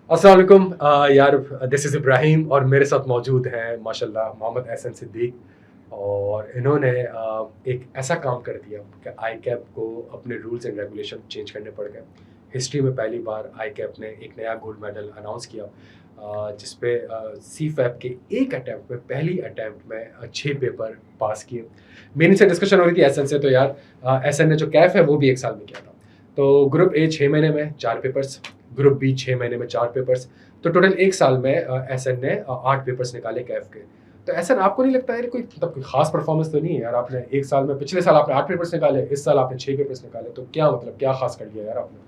अस्सलाम वालेकुम यार। दिस इज़ इब्राहिम और मेरे साथ मौजूद हैं माशाल्लाह मोहम्मद एहसन सिद्दीक। और इन्होंने एक ऐसा काम कर दिया कि आई कैप को अपने रूल्स एंड रेगुलेशन चेंज करने पड़ गए। हिस्ट्री में पहली बार आई कैप ने एक नया गोल्ड मेडल अनाउंस किया, जिस पे सी फैप के एक अटैम्प्ट में, पहली अटैम्प्ट में 6 पेपर पास किए। मेरे से डिस्कशन हो रही थी एहसन से, तो यार एहसन ने जो कैफ है वो भी 1 साल में किया था। तो ग्रुप ए 6 महीने में 4 पेपर्स, ग्रुप बी 6 महीने में 4 पेपर्स, तो टोटल 1 साल में एसएन ने 8 पेपर्स निकाले कैफ के। तो एसएन, आपको नहीं लगता यार कोई मतलब कोई खास परफॉर्मेंस तो नहीं है यार? आपने 1 साल में, पिछले साल आपने 8 पेपर्स निकाले, इस साल आपने 6 पेपर्स निकाले, तो क्या मतलब क्या खास कर लिया यार आपने?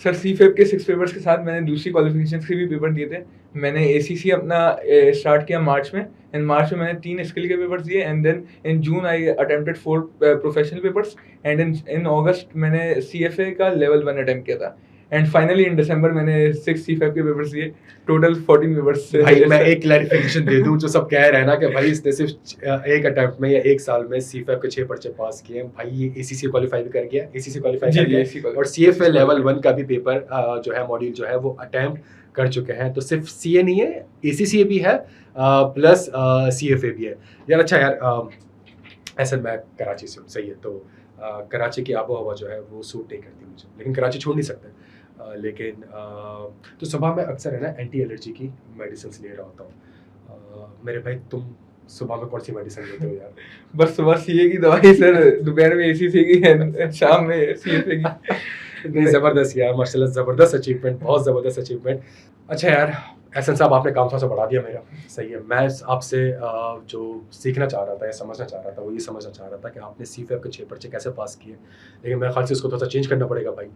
सर सी फेब के 6 पेपर्स के साथ मैंने दूसरी क्वालिफिकेशन के भी पेपर दिए थे। मैंने एसीसी अपना स्टार्ट किया मार्च में, एंड मार्च में मैंने 3 स्किल के पेपर्स दिए, and then in June I attempted 4 professional papers, and in August मैंने सीएफए का लेवल 1 अटेम्प्ट किया था, एंड फाइनली इन दिसंबर मैंने 6 सी फेब के पेपर्स दिए। Total 14 papers. भाई मैं एक क्लैरिफिकेशन दे दूं, जो सब कह रहे हैं ना कि भाई इसने सिर्फ एक अटेम्प्ट में या 1 साल में सीफएफ के 6 पर्चे पास किए हैं, भाई ये एसीसी क्वालिफाई भी कर गया, एसीसी क्वालिफाई कर गया और सीएफए लेवल 1 का भी पेपर जो है, मॉड्यूल जो है वो अटेम्प्ट कर चुके हैं। तो सिर्फ सीए नहीं है, एसीसी भी है, प्लस सीएफए भी है यार। अच्छा यार, ऐसा मैं कराची से हूँ, सही है, तो कराची की आबो हवा जो है वो सूट नहीं करती मुझे, लेकिन कराची छोड़ नहीं सकते। लेकिन तो सुबह में अक्सर है ना एंटी एलर्जी की मेडिसिन ले रहा होता हूँ। मेरे भाई, तुम सुबह में कौन सी मेडिसिन लेते हो यार? बस सुबह सीए की दवाई सर, दोपहर में एसीसी की, शाम में सीएफए की। नहीं, ज़बरदस्त यार, माशाल्लाह ज़बरदस्त अचीवमेंट, बहुत ज़बरदस्त अचीवमेंट। अच्छा यार एहसन साहब, आपने काम थोड़ा सा बढ़ा दिया मेरा, सही है। मैं आपसे जो सीखना चाह रहा था या समझना चाह रहा था, वो ये समझना चाह रहा था कि आपने सीफएफ के 6 पर्चे कैसे पास किए, लेकिन मेरे ख्याल से उसको थोड़ा सा चेंज करना पड़ेगा भाई।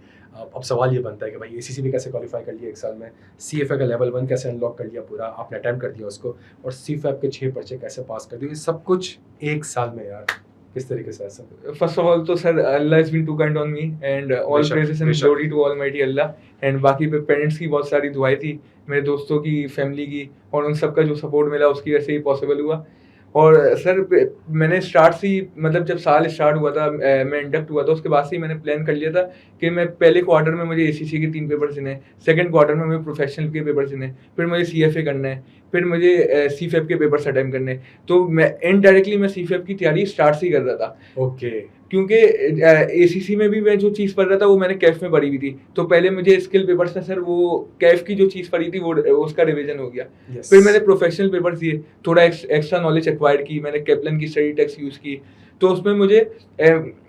अब सवाल ये बनता है कि भाई एसीसी भी कैसे क्वालिफाई कर लिया 1 साल में, सीएफए का लेवल 1 कैसे अनलॉक कर लिया पूरा, आपने अटैम्प्ट कर दिया उसको, और सीफएफ के 6 पर्चे कैसे पास कर दिए, ये सब कुछ 1 साल में यार, किस तरीके से ऐसा? फर्स्ट ऑफ ऑल तो sir, Allah is been too kind on me, and all praises and glory to almighty Allah. And बाकी पे पेरेंट्स की बहुत सारी दुआएं थी, मेरे दोस्तों की, फैमिली की, और उन सब का जो सपोर्ट मिला उसकी वजह से ही पॉसिबल हुआ। और सर मैंने स्टार्ट से ही, मतलब जब साल स्टार्ट हुआ था, मैं इंडक्ट हुआ था, उसके बाद से ही मैंने प्लान कर लिया था कि मैं पहले क्वार्टर में मुझे एसीसी के 3 पेपर देने, सेकंड क्वार्टर में मुझे प्रोफेशनल के पेपर देने, फिर मुझे सीएफए करना है, फिर मुझे सीफेप के पेपर्स अटेम्प्ट करने। तो मैं इनडायरेक्टली मैं सीफेप की तैयारी स्टार्ट से ही कर रहा था। ओके। क्योंकि एसीसी में भी मैं जो चीज़ पढ़ रहा था वो मैंने कैफ में पढ़ी हुई थी, तो पहले मुझे स्किल पेपर्स में सर वो कैफ की जो चीज़ पढ़ी थी वो उसका रिवीजन हो गया। Yes. फिर मैंने प्रोफेशनल पेपर्स दिए, थोड़ा एक्स्ट्रा नॉलेज एक्वायर्ड की, मैंने कैप्लन की स्टडी टेक्स्ट यूज़ की, तो उसमें मुझे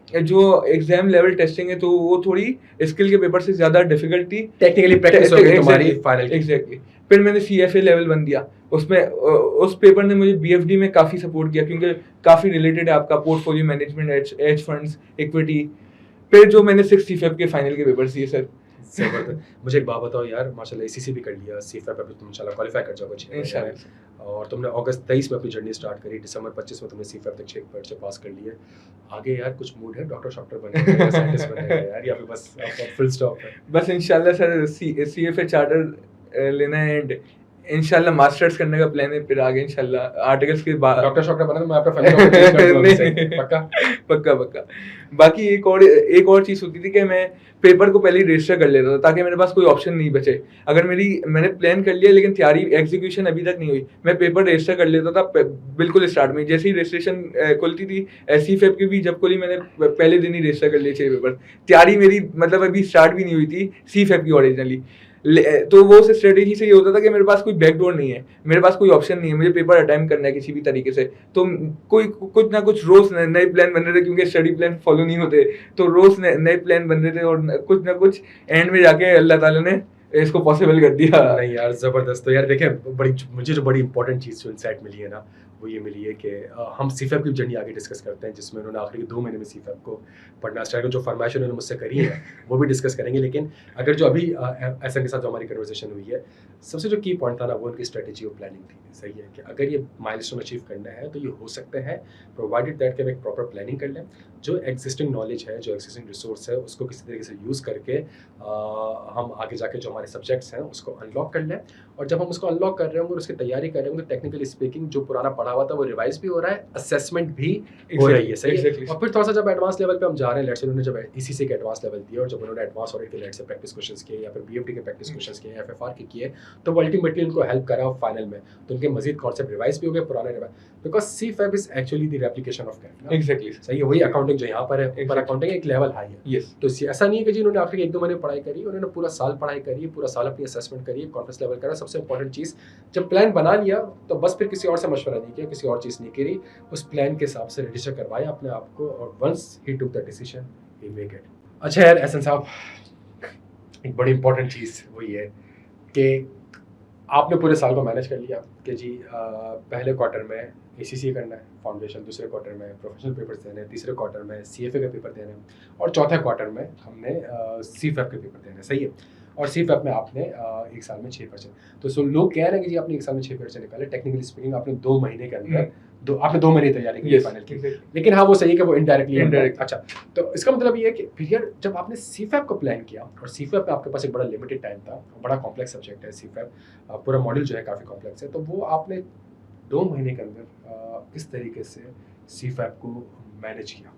जो एग्जाम लेवल टेस्टिंग है तो वो थोड़ी स्किल के पेपर से ज़्यादा डिफिकल्ट थी, टेक्निकली प्रैक्टिस हो गई तुम्हारी फाइनल। एग्जैक्टली। फिर मैंने सीएफए लेवल 1 दिया, उसमें उस पेपर ने मुझे बीएफडी में काफ़ी सपोर्ट किया, क्योंकि काफ़ी रिलेटेड है आपका portfolio management, as funds, equity. फिर जो मैंने 6 सीफएप के फाइनल के पेपर्स दिए सर। जबरदस्त। मुझे एक बात बताओ यार, माशाल्लाह एसीसी भी कर लिया, सीफएप पे तुम इंशाल्लाह क्वालीफाई कर जाओगे 6 महीने में, और तुमने अगस्त 23 में अपनी जर्नी स्टार्ट करी, दिसंबर 25 में तुमने सीफएप तक 6 पर्चे पास कर लिए। आगे यार कुछ मूड है डॉक्टर शॉक्टर बनने का या साइंटिस्ट बनने का यार, या फिर बस फुल स्टॉप है? बस इंशाल्लाह सर सीएफए चार्टर लेना है, एंड इंशाल्लाह मास्टर्स करने का प्लान है, फिर आगे इंशाल्लाह आर्टिकल्स के बाद डॉक्टर शॉक्टर बना तो मैं आपका फैमिली डॉक्टर चेंज कर दूंगा सही, पक्का? पक्का पक्का। बाकी एक और चीज़ होती थी कि मैं पेपर को पहले ही रजिस्टर कर लेता था, ताकि मेरे पास कोई ऑप्शन नहीं बचे। अगर मैंने प्लान कर लिया लेकिन तैयारी एग्जीक्यूशन अभी तक नहीं हुई, मैं पेपर रजिस्टर कर लेता था बिल्कुल स्टार्ट में। जैसे ही रजिस्ट्रेशन खुलती थी, सीफेप की भी जब खुली, मैंने पहले दिन ही रजिस्टर कर लिए 6 पेपर। तैयारी मेरी मतलब अभी स्टार्ट भी नहीं हुई थी सीफेप की ओरिजिनली। तो वो उस स्ट्रेटेजी से ये होता था कि मेरे पास कोई बैकडोर नहीं है, मेरे पास कोई ऑप्शन नहीं है, मुझे पेपर अटेम्प्ट करना है किसी भी तरीके से। तो कुछ ना कुछ रोज नए प्लान बन रहे थे, क्योंकि स्टडी प्लान फॉलो नहीं होते, तो रोज नए प्लान बन रहे थे, और कुछ ना कुछ एंड में जाके अल्लाह ताला ने इसको पॉसिबल कर दिया। नहीं यार ज़बरदस्त। तो यार देखें, मुझे जो बड़ी इंपॉर्टेंट चीज़ जो इंसाइट मिली है ना, वो ये मिली है कि हम सीफएप की जर्नी आगे डिस्कस करते हैं, जिसमें उन्होंने आखिरी 2 महीने में सीफएप को पढ़ना स्टार्ट किया, जो फरमाइश उन्होंने मुझसे करी है वो भी डिस्कस करेंगे। लेकिन अगर जो अभी एहसन के साथ जो हमारी कन्वर्सेशन हुई है, सबसे जो की पॉइंट था ना, वो उनकी स्ट्रेटेजी और प्लानिंग थी। सही है कि अगर ये माइलस्टोन अचीव करना है तो ये हो सकते हैं, प्रोवाइडेड दैट कि हम एक प्रॉपर प्लानिंग कर लें, जो एग्जिस्टिंग नॉलेज है, जो एग्जिस्टिंग रिसोर्स है, उसको किसी तरीके से यूज़ करके हम आगे जाके जो हमारे सब्जेक्ट्स हैं उसको अनलॉक कर लें। और जब हम उसको अनलॉक कर रहे होंगे और उसकी तैयारी कर रहे होंगे, टेक्निकली स्पीकिंग जो पुराना पढ़ा पढ़ा हुआ था वो रिवाइज भी हो रहा है, असेसमेंट भी हो रही है, सही है। Exactly. और फिर थोड़ा सा जब एडवांस लेवल पे हम जा रहे हैं, लेट्स से उन्होंने जब ईसीसी के एडवांस लेवल दिया और जब उन्होंने एडवांस ऑडिट के लेट्स से प्रैक्टिस क्वेश्चंस किए या फिर बीएफटी के प्रैक्टिस क्वेश्चंस किए, एफएफआर के किए, तो वो अल्टीमेटली उनको हेल्प करा फाइनल में, तो उनके मजीद कॉन्सेप्ट रिवाइज भी हो गए, पुराने revise, because CFAB is actually the replication of CAF. Exactly सही है, वही अकाउंटिंग जो यहाँ पर है, पर अकाउंटिंग एक लेवल हाई है। यस तो ऐसा नहीं है कि जी उन्होंने आखिर 1-2 महीने पढ़ाई करी, उन्होंने पूरा साल पढ़ाई करी है, पूरा साल अपनी असेसमेंट करी है, कॉन्फिडेंस लेवल करा। सबसे इंपॉर्टेंट चीज़, जब प्लान बना लिया तो बस फिर किसी और से मशवरा नहीं किया, किसी और चीज़ नहीं करी, उस प्लान के हिसाब से रजिस्टर करवाया अपने आप को, और वंस ही टुक द डिसीजन ही मेक इट। अच्छा यार एहसन साहब, एक बड़ी इंपॉर्टेंट चीज़ वो ये है कि आपने पूरे साल को मैनेज कर लिया कि जी पहले क्वार्टर में एसीसी करना है फाउंडेशन, दूसरे क्वार्टर में प्रोफेशनल पेपर्स देने हैं, तीसरे क्वार्टर में सीएफए के पेपर देने हैं, और चौथे क्वार्टर में हमने सीफैप के पेपर देने हैं, सही है। और सीफैप में आपने एक साल में 6%। तो लोग कह रहे हैं कि जी आपने एक साल में 6% निकाले, टेक्निकली स्पीकिंग आपने 2 महीने के अंदर आपने 2 महीने तैयारी की फाइनल की, लेकिन हाँ वो सही है कि वो इनडायरेक्टली Indirect. अच्छा, तो इसका मतलब ये है कि पीरियड जब आपने सीफैप को प्लान किया, और सीफैप में आपके पास एक बड़ा लिमिटेड टाइम था, बड़ा कॉम्प्लेक्स सब्जेक्ट है सीफैप, पूरा मॉड्यूल जो है काफ़ी कॉम्प्लेक्स है, तो वो आपने 2 महीने के अंदर किस तरीके से सीफैप को मैनेज किया?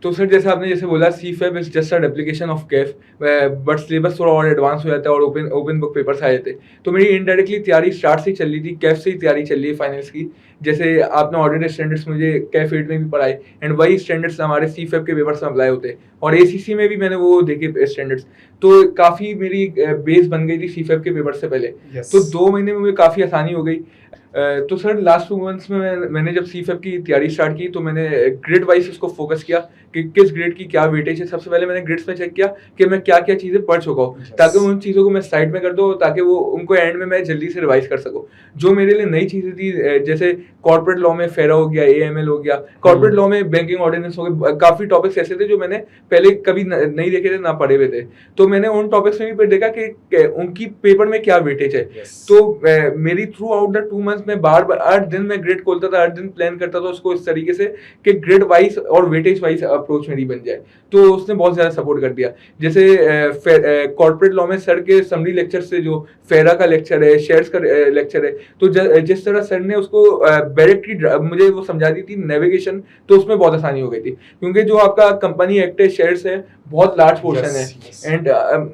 तो सर जैसे बोला CFAB is just a replication of CAF, but syllabus थोड़ा और एडवांस हो जाता है और ओपन बुक पेपर्स आ जाते हैं। तो मेरी इनडायरेक्टली तैयारी स्टार्ट से चल रही थी, कैफ से ही तैयारी चल रही है फाइनल्स की। जैसे आपने ऑडिट स्टैंडर्ड्स मुझे कैफ 8 में भी पढ़ाए, एंड वही स्टैंडर्ड्स हमारे सीफैब के पेपर्स में अप्लाई होते हैं, और एसीसी में भी मैंने वो देखे स्टैंडर्ड्स, तो काफ़ी मेरी बेस बन गई थी सीफैब के पेपर से पहले। तो 2 महीने में मुझे काफ़ी आसानी हो गई। तो सर लास्ट 2 मंथ्स में मैंने जब सीफैब की तैयारी स्टार्ट की, तो मैंने ग्रेड वाइज उसको फोकस किया कि किस ग्रेड की क्या वेटेज है। सबसे पहले मैंने ग्रेड्स में चेक किया कि मैं क्या क्या चीज़ें पढ़ चुका हूँ, ताकि उन चीज़ों को मैं साइड में कर दूँ, ताकि वो उनको एंड में मैं जल्दी से रिवाइज कर सकूँ। जो मेरे लिए नई चीज़ें थी, जैसे कॉर्पोरेट लॉ में फेरा हो गया, एएमएल हो गया, कॉर्पोरेट लॉ में बैंकिंग ऑर्डिनेंस हो गया, काफ़ी टॉपिक्स ऐसे थे जो मैंने पहले कभी नहीं देखे थे, ना पढ़े हुए थे। तो मैंने उन टॉपिक्स में भी देखा कि उनकी पेपर में क्या वेटेज है। तो मेरी थ्रू आउट द 2 मंथ्स में बार बार हर दिन मैं ग्रेड खोलता था, हर दिन प्लान करता था उसको इस तरीके से कि ग्रेड वाइज और वेटेज वाइज अप्रोच मेरी बन जाए। तो उसने बहुत ज़्यादा सपोर्ट कर दिया। जैसे कॉर्पोरेट लॉ में सर के समरी लेक्चर से, जो फेरा का लेक्चर है, शेयर्स का लेक्चर है, तो जिस तरह सर ने उसको डायरेक्टली मुझे वो समझा दी थी नेविगेशन, तो उसमें बहुत आसानी हो गई थी, क्योंकि जो आपका कंपनी एक्ट है, शेयर्स है, बहुत लार्ज पोर्शन है, एंड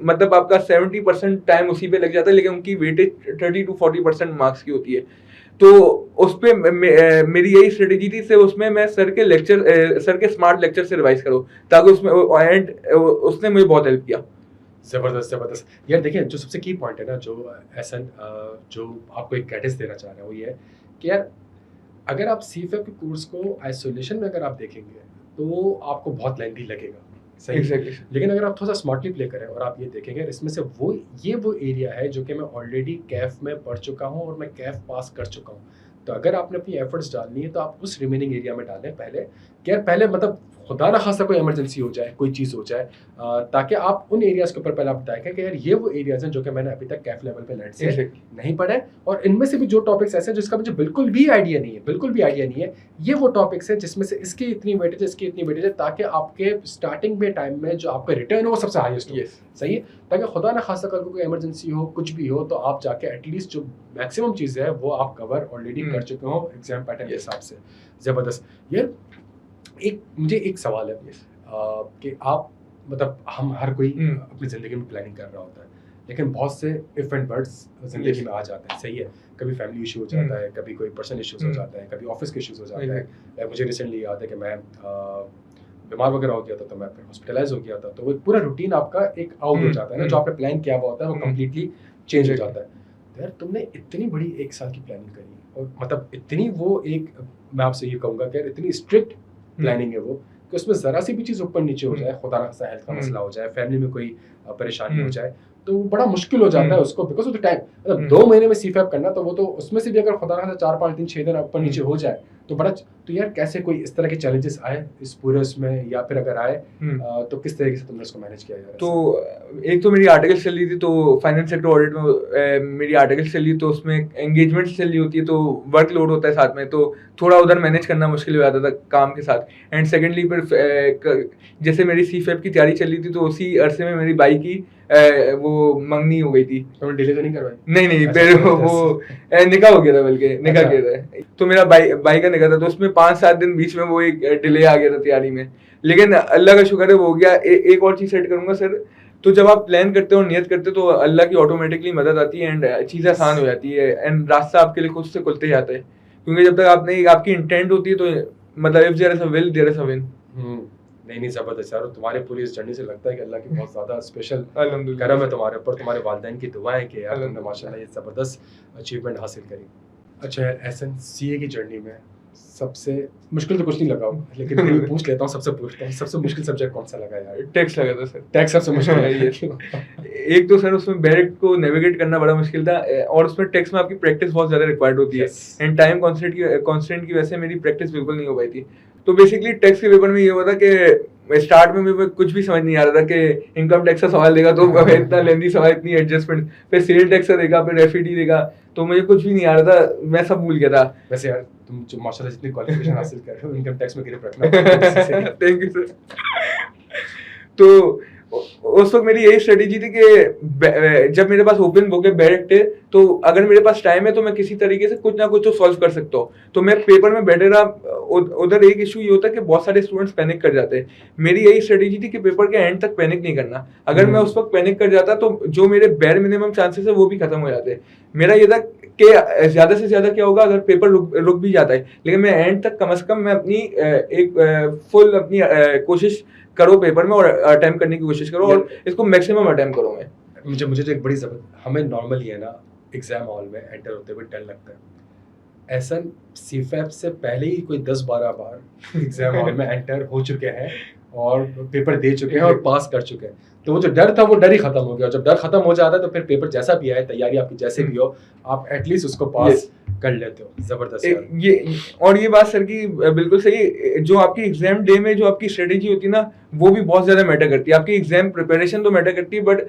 मतलब आपका 70% टाइम उसी पे लग जाता है, लेकिन उनकी वेटेज 30 to 40% मार्क्स की होती है। तो उस पे मेरी यही स्ट्रेटेजी थी से उसमें मैं सर के स्मार्ट लेक्चर से रिवाइज करूँ, ताकि उसमें एंड उसने मुझे बहुत हेल्प किया। जबरदस्त यार। देखिए जो सबसे की पॉइंट है ना, जो एहसन जो आपको एक गाइडेंस देना चाह रहे हैं वो ये है कि यार अगर आप सीफैप के कोर्स को आइसोलेशन में अगर आप देखेंगे तो आपको बहुत लेंथी लगेगा, सही। Exactly. लेकिन अगर आप थोड़ा सा स्मार्टली प्ले करें और आप ये देखेंगे इसमें से वो एरिया है जो कि मैं ऑलरेडी कैफ में पढ़ चुका हूँ और मैं कैफ पास कर चुका हूँ, तो अगर आपने अपनी एफर्ट्स डालनी है तो आप उस रिमेनिंग एरिया में डालें पहले मतलब खुदा ना खासा कोई इमरजेंसी हो जाए, कोई चीज़ हो जाए, ताकि आप उन एरियाज़ के ऊपर पहले आप बताएं कि यार ये वो एरियाज़ हैं जो कि मैंने अभी तक कैफ लेवल पे लर्न से नहीं पढ़े, और इनमें से भी जो टॉपिक्स ऐसे हैं जिसका मुझे बिल्कुल भी आइडिया नहीं है, ये वो टॉपिक्स हैं जिसमें से इसकी इतनी वेटेज है, ताकि आपके स्टार्टिंग में टाइम में जो आपका रिटर्न हो वो सबसे हाईएस्ट हो, सही है, ताकि खुदा ना खासा कल को कोई इमरजेंसी हो, कुछ भी हो, तो आप जाके एटलीस्ट जो मैक्सिमम चीज़ें हैं वो आप कवर ऑलरेडी कर चुके हो एग्जाम पैटर्न के हिसाब से। ज़बरदस्त यार। मुझे एक सवाल है कि आप मतलब हम हर कोई अपनी ज़िंदगी में प्लानिंग कर रहा होता है, लेकिन बहुत से इफ एंड बट्स ज़िंदगी में आ जाते हैं, सही है। कभी फैमिली इशू हो जाता है, कभी कोई पर्सनल इश्यूज हो जाता है, कभी ऑफिस के इश्यूज हो जाते हैं। मुझे रिसेंटली याद है कि मैं बीमार वगैरह हो गया था, तो मैं फिर हॉस्पिटलाइज हो गया था, तो वो पूरा रूटीन आपका एक आउट हो जाता है ना, जो आपने प्लान किया हुआ होता है वो कम्प्लीटली चेंज हो जाता है। तो यार तुमने इतनी बड़ी 1 साल की प्लानिंग करी, और मतलब इतनी वो एक, मैं आपसे ये कहूँगा कि यार इतनी स्ट्रिक्ट प्लानिंग है वो कि उसमें ज़रा सी भी चीज़ ऊपर नीचे हो जाए, खुदा ना खास्ता हेल्थ का मसला हो जाए, फैमिली में कोई परेशानी हो जाए, तो बड़ा मुश्किल हो जाता है उसको, बिकॉज ऑफ द टाइम। मतलब 2 महीने में सीफैप करना, तो वो तो उसमें से भी अगर खुदा ना खास्ता 4 5 दिन 6 दिन ऊपर नीचे हो जाए तो बड़ा, तो यार कैसे कोई इस तरह के चैलेंजेस आए इस पूरे उसमें, या फिर अगर आए तो किस तरीके से तुमने उसको मैनेज किया यार? तो एक तो मेरी आर्टिकल चल रही थी, तो फाइनेंस सेक्टर ऑडिट में मेरी आर्टिकल चल रही, तो उसमें एंगेजमेंट चल रही होती है, तो वर्कलोड होता है साथ में, तो थोड़ा उधर मैनेज करना मुश्किल हो जाता था काम के साथ। एंड सेकेंडली फिर जैसे मेरी सीफैप की तैयारी चल रही थी, तो उसी अरसे में मेरी बाई की वो मंगनी हो गई थी। तुमने डिले तो नहीं करवाई? नहीं नहीं, अच्छा, फिर जबरदस्त। वो निकाह हो गया था, बल्कि निकाह अच्छा। किया था। तो मेरा भाई का निकाह था, तो उसमें 5-7 दिन बीच में वो एक डिले आ गया था तैयारी में, लेकिन अल्लाह का शुक्र है वो हो गया। एक और चीज सेट करूंगा सर, तो जब आप प्लान करते हो, नियत करते हो, तो अल्लाह की ऑटोमेटिकली मदद आती है एंड चीजें आसान हो जाती है एंड रास्ता आपके लिए खुद से खुलते जाता है, क्योंकि जब तक आपने आपकी इंटेंट होती है तो मतलब if there is a will there is a win. नहीं नहीं, जबरदस्त यार। और तुम्हारे पूरी इस जर्नी से लगता है कि अल्लाह की बहुत ज्यादा स्पेशल अल्हम्दुलिल्लाह करम है तुम्हारे ऊपर, तुम्हारे वालिदैन की दुआएं कि यार तुमने अल्हम्दुलिल्लाह। माशाल्लाह ये जबरदस्त अचीवमेंट हासिल करी। अच्छा यार, एहसन सीए की जर्नी में सबसे मुश्किल तो कुछ नहीं लगा होगा, लेकिन फिर भी पूछ लेता हूँ, सबसे पूछता हूँ, सबसे मुश्किल सब्जेक्ट कौन सा लगा यार? टैक्स लगा था सर। टैक्स सबसे मुश्किल है ये। एक तो सर उसमें बैरेक्ट को नेविगेट करना बड़ा मुश्किल था, और उसमें टैक्स में आपकी प्रैक्टिस बहुत ज्यादा रिक्वायर्ड होती है Yes. एंड टाइम कॉन्स्टेंट की वजह से मेरी प्रैक्टिस बिल्कुल नहीं हो पाई थी। तो बेसिकली टैक्स के पेपर में ये हुआ था कि स्टार्ट में मुझे कुछ भी समझ नहीं आ रहा था कि इनकम टैक्स का सवाल देगा तो इतना लेंदी सवाल, इतनी एडजस्टमेंट, फिर सेल टैक्स का देगा, फिर एफईडी देगा, तो मुझे कुछ भी नहीं आ रहा था, मैं सब भूल गया था। वैसे यार तुम जो माशाल्लाह जितनी क्वालिफिकेशन हासिल कर रहे हो, इनकम टैक्स में गिरफ्त रखना। Thank you sir. तो उस वक्त मेरी यही स्ट्रेटेजी थी कि जब मेरे पास ओपन बुक है, डायरेक्ट है, तो अगर मेरे पास टाइम है तो मैं किसी तरीके से कुछ ना कुछ तो सॉल्व कर सकता हूँ। तो मैं पेपर में बैठे रहा, उधर एक इशू ये होता है कि बहुत सारे स्टूडेंट्स पैनिक कर जाते हैं। मेरी यही स्ट्रेटेजी थी कि पेपर के एंड तक पैनिक नहीं करना। अगर मैं उस वक्त पैनिक कर जाता तो जो मेरे बेयर मिनिमम चांसेस है वो भी खत्म हो जाते। मेरा ये था कि ज्यादा से ज्यादा क्या होगा अगर पेपर रुक भी जाता है, लेकिन मैं एंड तक कम से कम मैं अपनी एक फुल अपनी कोशिश करो पेपर में और अटेम्प्ट करने की कोशिश करो और इसको मैक्सिमम अटेम्प्ट करो। मैं मुझे तो एक बड़ी हमें नॉर्मली है ना एग्जाम हॉल में एंटर होते हुए डर लगता है। ऐसा सीफैप से पहले ही कोई 10-12 बार एग्जाम हॉल में एंटर हो चुके हैं और पेपर दे चुके हैं और पास कर चुके हैं, तो वो जो डर था वो डर ही खत्म हो गया। जब डर खत्म हो जाता है तो फिर पेपर जैसा भी आए, तैयारी आपकी जैसे भी हो, आप एटलीस्ट उसको पास कर लेते हो। जबरदस्त यार। ये बात सर की बिल्कुल सही। जो आपकी एग्जाम डे में जो आपकी स्ट्रेटेजी होती है ना, वो भी बहुत ज्यादा मैटर करती है। आपकी एग्जाम प्रिपरेशन तो मैटर करती है, बट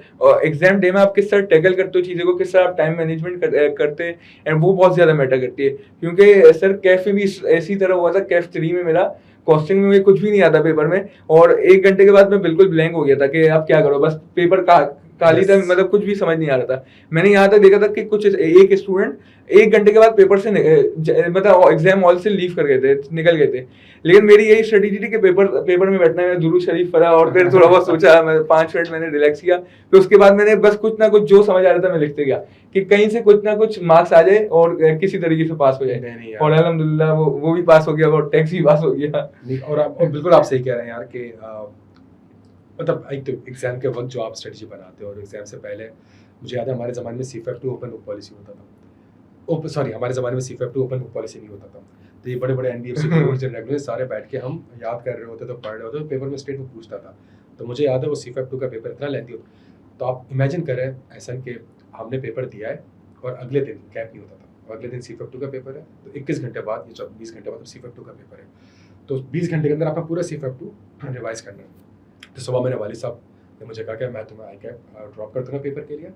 एग्जाम डे में आप किस तरह टैकल करते हो चीजें को, किस तरह आप टाइम मैनेजमेंट करते हैं, एंड वो बहुत ज्यादा मैटर करती है। क्योंकि सर कैफ में भी ऐसी तरह हुआ था, कैफ 3 में मेरा कॉस्टिंग में मुझे कुछ भी नहीं आता पेपर में, और 1 घंटे के बाद मैं बिल्कुल ब्लैंक हो गया था कि अब क्या करो, बस पेपर काली था, मतलब कुछ भी समझ नहीं आ रहा था। मैंने यहाँ तक देखा था कि कुछ एक स्टूडेंट 1 घंटे के बाद पेपर से मतलब एग्जाम हॉल से लीव कर गए थे, निकल गए थे। लेकिन मेरी यही स्ट्रेटेजी थी कि पेपर में बैठना है। दुरूद शरीफ पढ़ा और फिर थोड़ा बहुत सोचा, मैं 5 मिनट मैंने रिलैक्स किया, फिर उसके बाद मैंने बस कुछ ना कुछ जो समझ आ रहा था मैं लिखते गया कि कहीं से कुछ ना कुछ मार्क्स आ जाए और किसी तरीके से पास हो जाए। और अल्हम्दुलिल्लाह वो भी पास हो गया और टैक्स भी पास हो गया। और आप बिल्कुल आप सही कह रहे हैं यार कि मतलब एक तो एग्जाम के वक्त जो आप स्ट्रेटजी बनाते हो, और एग्जाम से पहले मुझे याद है हमारे ज़माने में सीफैप 2 ओपन बुक पॉलिसी होता था। सॉरी, हमारे ज़माने में सीफैप 2 ओपन बुक पॉलिसी नहीं होता था। तो ये बड़े बड़े एनडीएफसी रूल्स एंड रेगुलेशंस सारे बैठ के हम याद कर रहे होते थे, पढ़ रहे होते, तो पेपर में स्टेट वो पूछता था। तो मुझे याद है वो सीफैप 2 का पेपर इतना लेंथी होता, तो आप इमेजिन करें ऐसा कि हमने पेपर दिया है और अगले दिन कैप नहीं होता था, और अगले दिन सीफैप 2 का पेपर है, तो 21 घंटे बाद या 20 घंटे बाद सीफैप 2 का पेपर है, तो 20 घंटे के अंदर आपका पूरा सीफैप 2 रिवाइज करना है। तो सुबह मेरे वालिद साहब ने मुझे कहा कि मैं तुम्हें आई कैप ड्रॉप कर दूँगा पेपर के लिए।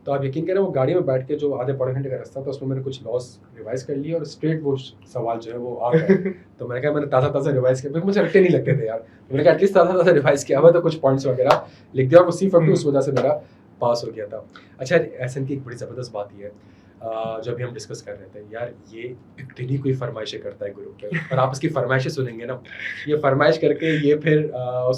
तो आप यकीन करें वो गाड़ी में बैठ के जो आधे पौने घंटे का रास्ता था उसमें मैंने कुछ लॉस रिवाइज कर लिया और स्ट्रेट वो सवाल जो है वो आ गए। तो मैंने कहा मैंने ताज़ा रिवाइज किया, मुझे रट्टे नहीं लगते थे यार, तो मैंने कहा एटलीस्ट ताज़ा रिवाइज किया हुआ, तो कुछ पॉइंट्स वगैरह लिख दिया और वो सीफैप 2 उस वजह से मेरा पास हो गया था। अच्छा, एहसन की एक बड़ी ज़बरदस्त बात ये है, जब भी हम डिस्कस कर रहे थे यार, ये इतनी कोई फरमाइशें करता है ग्रुप पे, और आप इसकी फरमाइशें सुनेंगे ना, ये फरमाइश करके ये फिर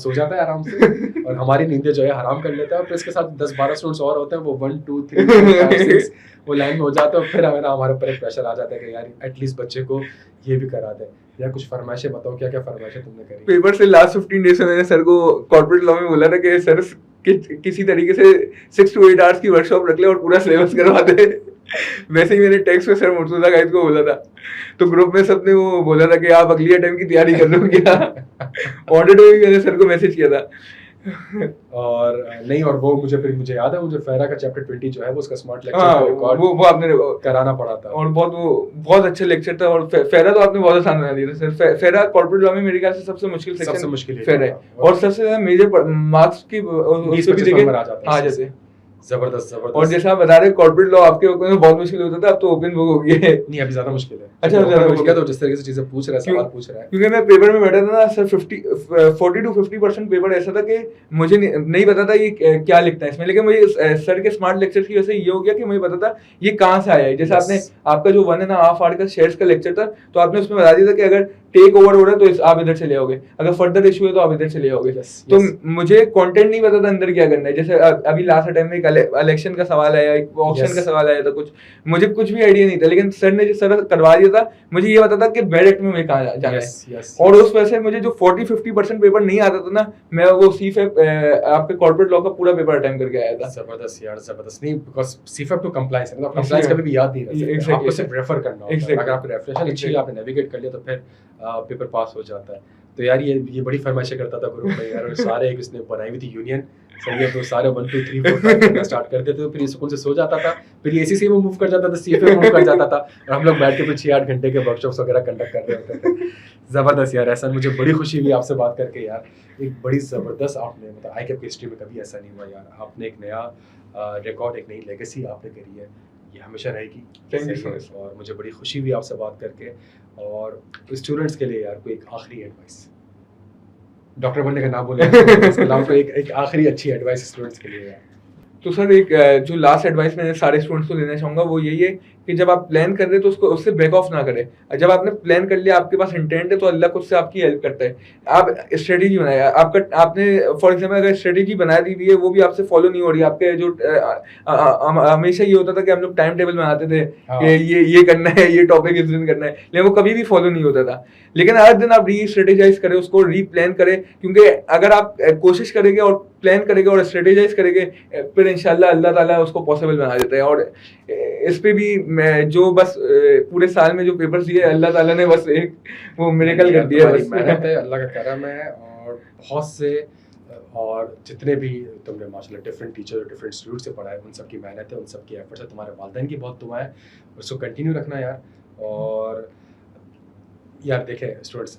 सो जाता है आराम से और हमारी नींदें जो है हराम कर लेता है, और फिर इसके साथ 10-12 स्टूडेंट्स और होते हैं, वो 1 2 3 4 5 6 वो लाइन में हो जाता है, फिर हमारे ऊपर एक प्रेशर आ जाता है कि यार एटलीस्ट बच्चे को ये भी करा दे। या कुछ फरमाइशें बताओ, क्या क्या फरमाइशें तुमने करी? पेपर से लास्ट 15 डेज में मैंने सर को कॉर्पोरेट लॉ में बोला था कि सर किसी तरीके से 6 to 8 आवर्स की वर्कशॉप रख ले और पूरा सिलेबस करवा दे। वैसे ही मैंने टेक्स्ट में सर मुर्तजा गाइड को बोला था, तो ग्रुप में सबने वो बोला था कि आप अगली अटेम्प्ट की तैयारी कर रहे हो क्या? ऑडिट में भी मैंने सर को मैसेज किया था। और नहीं, और वो मुझे याद है, मुझे फेरा का चैप्टर 20 जो है वो उसका स्मार्ट लेक्चर हाँ, का रिकॉर्ड वो आपने कराना पड़ा था, और बहुत अच्छा लेक्चर था। और फेरा तो आपने बहुत आसान बना दिया था सर। फेरा कॉर्पोरेट लॉ में मेरे ख्याल से सबसे मुश्किल सेक्शन मुश्किल फेरा है, और सबसे ज्यादा मेजर मार्क्स की 20-25 नंबर आ जाते हैं। जबरदस्त और जबरदस्त। जैसा आप बता रहे कॉर्पोरेट लॉ आपके ओपन में बहुत मुश्किल होता था, अब तो ओपन बुक हो गया है। नहीं अभी ज्यादा मुश्किल है। अच्छा, तो ज्यादा हो गया मुश्किल। तो जिस तरीके से चीजें पूछ रहा है, क्यों? सवाल पूछ रहा है। क्योंकि मैं पेपर में बैठा था ना सर, 40 to 50% पेपर ऐसा था कि मुझे नहीं पता था ये क्या लिखता है इसमें, लेकिन मुझे सर के स्मार्ट लेक्चर की वजह से ये हो गया कि मुझे पता था ये कहाँ से आया है। जैसे Yes. आपने आपका जो 1.5 आवर का शेयर्स का लेक्चर था, तो आपने उसमें बता दिया था कि अगर टेक ओवर हो रहा है तो आप इधर चले जाओगे, अगर फर्दर इशू है तो आप इधर चले जाओगे। Yes, तो yes. मुझे कंटेंट नहीं पता था अंदर क्या करना है। जैसे अभी लास्ट टाइम में एक इलेक्शन का सवाल आया, एक ऑप्शन Yes. का सवाल आया था, मुझे कुछ भी आइडिया नहीं था, लेकिन सर ने जो सर करवा दिया था, मुझे ये पता था कि बेड एक्ट में मुझे कहाँ जाना है। Yes, yes, और yes. उस वजह से मुझे जो 40-50% पेपर नहीं आता था ना, मैं वो सीफेप आपके कॉर्पोरेट लॉ का पूरा पेपर अटेम्प्ट करके आया था। जबरदस्त यार जबरदस्त। नहीं बिकॉज सीफेप टू कंप्लायंस है, मतलब इसलिए- कंप्लायंस कभी भी याद नहीं रह सकता। Exactly. आपको सिर्फ रेफर करना होता है। Exactly. अगर आपको रेफरेंस अच्छी है, आपने नेविगेट कर लिया तो फिर पेपर पास हो जाता है। तो यार ये बड़ी फरमाइशें करता था ग्रुप में यार, और सारे एक उसने बनाई हुई थी यूनियन, सही है, तो सारे 1 2 3 4 5 करना स्टार्ट कर देते थे, फिर ये स्कूल से सो जाता था, फिर ये एसीसी में मूव कर जाता था, सीएफए में मूव कर जाता था, और हम लोग बैठ के फिर 6-8 घंटे के वर्कशॉप्स वगैरह कंडक्ट कर रहे होते थे। जबरदस्त यार, ऐसा मुझे बड़ी खुशी हुई आपसे बात करके यार। एक बड़ी जबरदस्त आपने, मतलब आईकैप की हिस्ट्री में कभी ऐसा नहीं हुआ यार, आपने एक नया रिकॉर्ड, एक नई लेगेसी आपने करी है, ये हमेशा रहेगी। Thank you सही so है, much. और मुझे बड़ी खुशी हुई आपसे बात करके। और स्टूडेंट्स के लिए यार कोई एक आखिरी एडवाइस, डॉक्टर बनने का नाम बोले इसके अलावा कोई एक आखिरी अच्छी एडवाइस स्टूडेंट्स के लिए यार। तो सर एक जो लास्ट एडवाइस मैंने सारे स्टूडेंट्स को देना चाहूंगा वो यही है कि जब आप प्लान कर रहे हैं तो उसको उससे बैक ऑफ ना करें। जब आपने प्लान कर लिया, आपके पास इंटेंट है, तो अल्लाह खुद से आपकी हेल्प करता है। आप स्ट्रेटेजी बनाए, आपने फॉर एग्जांपल अगर स्ट्रेटेजी बना दी हुई है, वो भी आपसे फॉलो नहीं हो रही, आपके जो हमेशा ये होता था कि हम लोग टाइम टेबल बनाते थे हाँ। कि ये करना है, ये टॉपिक इस दिन करना है, लेकिन वो कभी भी फॉलो नहीं होता था। लेकिन हर दिन आप री स्ट्रेटेजाइज करें, उसको री प्लान करें, क्योंकि अगर आप कोशिश करेंगे और प्लान करेंगे और स्ट्रेटेजाइज करेंगे, फिर इंशाल्लाह अल्लाह ताला उसको पॉसिबल बना देता है। और इस पे भी मैं जो बस पूरे साल में जो पेपर्स दिए, अल्लाह ताला ने बस एक वो मिरेकल कर दिया तुम्हारी बस। मेहनत है, अल्लाह का करम है, और बहुत से और जितने भी तुमने माशाल्लाह डिफरेंट टीचर और डिफरेंट स्टूडेंट से पढ़ा है, उन सब की मेहनत है, उन सब की एफर्ट्स है, तुम्हारे वालिदैन की बहुत दुआ है, उसको कंटिन्यू रखना यार। और यार देखें स्टूडेंट्स,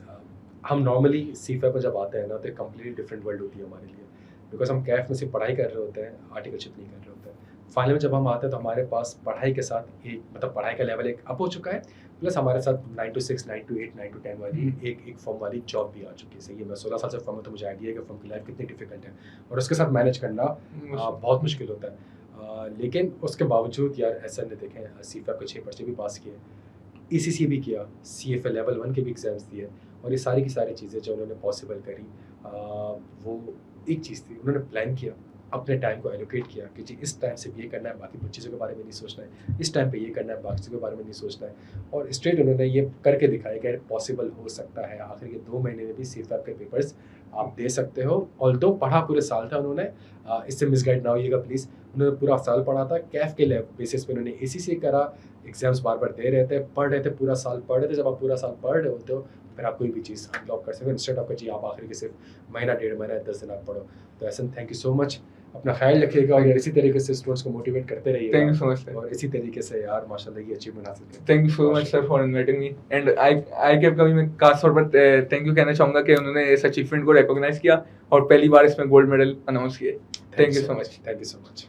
हम नॉर्मली सीफे पर जब आते हैं ना, तो एक कम्प्लीटली डिफरेंट वर्ल्ड होती है हमारे लिए, बिकॉज हम कैफ में सिर्फ पढ़ाई कर रहे होते हैं, आर्टिकलशिप नहीं कर रहे होते हैं। फाइनल में जब हम आते हैं तो हमारे पास पढ़ाई के साथ एक, मतलब पढ़ाई का लेवल एक अप हो चुका है, प्लस हमारे साथ 9 to 6, 9 to 8, 9 to 10 वाली एक फॉर्म वाली जॉब भी आ चुकी है। सही है, मैं 16 साल से फॉर्म में, तो मुझे आइडिया है कि फॉर्म की लाइफ कितनी डिफिकल्ट है, और उसके साथ मैनेज करना बहुत मुश्किल होता है। लेकिन उसके बावजूद यार ऐसा नहीं, देखें सीफा के 6 पर्चे भी पास किए, ECC भी किया, CFA लेवल 1 के भी एग्जाम्स दिए, और ये सारी की सारी चीज़ें जो उन्होंने पॉसिबल करी, वो एक चीज़ थी, उन्होंने प्लान किया, अपने टाइम को एलोकेट किया कि जी इस टाइम से ये करना है, बाकी कुछ चीज़ों के बारे में नहीं सोचना है, इस टाइम पे ये करना है, बाकी चीज़ों के बारे में नहीं सोचना है, और स्ट्रेट उन्होंने ये करके दिखाया कि पॉसिबल हो सकता है। आखिर के 2 महीने में भी सीफैप के पेपर्स आप दे सकते हो। ऑल्दो पढ़ा पूरे साल था उन्होंने, इससे मिसगाइड ना होइएगा प्लीज़, उन्होंने पूरा साल पढ़ा था, कैफ के बेसिस पे उन्होंने ACC करा, एग्जाम्स बार बार दे रहे थे, पढ़ रहे थे, पूरा साल पढ़ रहे थे। जब आप पूरा साल पढ़ रहे होते हो, फिर आप कोई भी चीज़ अनलॉक कर सकते हो, इंस्टेड ऑफ जी आप आखिर के सिर्फ महीना, 1.5 महीना, 10 दिन आप पढ़ो। तो ऐसा थैंक यू सो मच, अपना ख्याल रखिएगा, और इसी तरीके से स्टूडेंट्स को मोटिवेट करते रहिएगा। Thank you so much sir, और इसी तरीके से यार माशाल्लाह ये अचीवमेंट हासिल करें। Thank you so much sir for inviting me. And I cap का भी मैं खास तौर पर थैंक यू कहना चाहूँगा कि उन्होंने इस अचीवमेंट को रिकॉग्नाइज किया और पहली बार इसमें गोल्ड मेडल अनाउंस किया। Thank you so much. Thank you so much.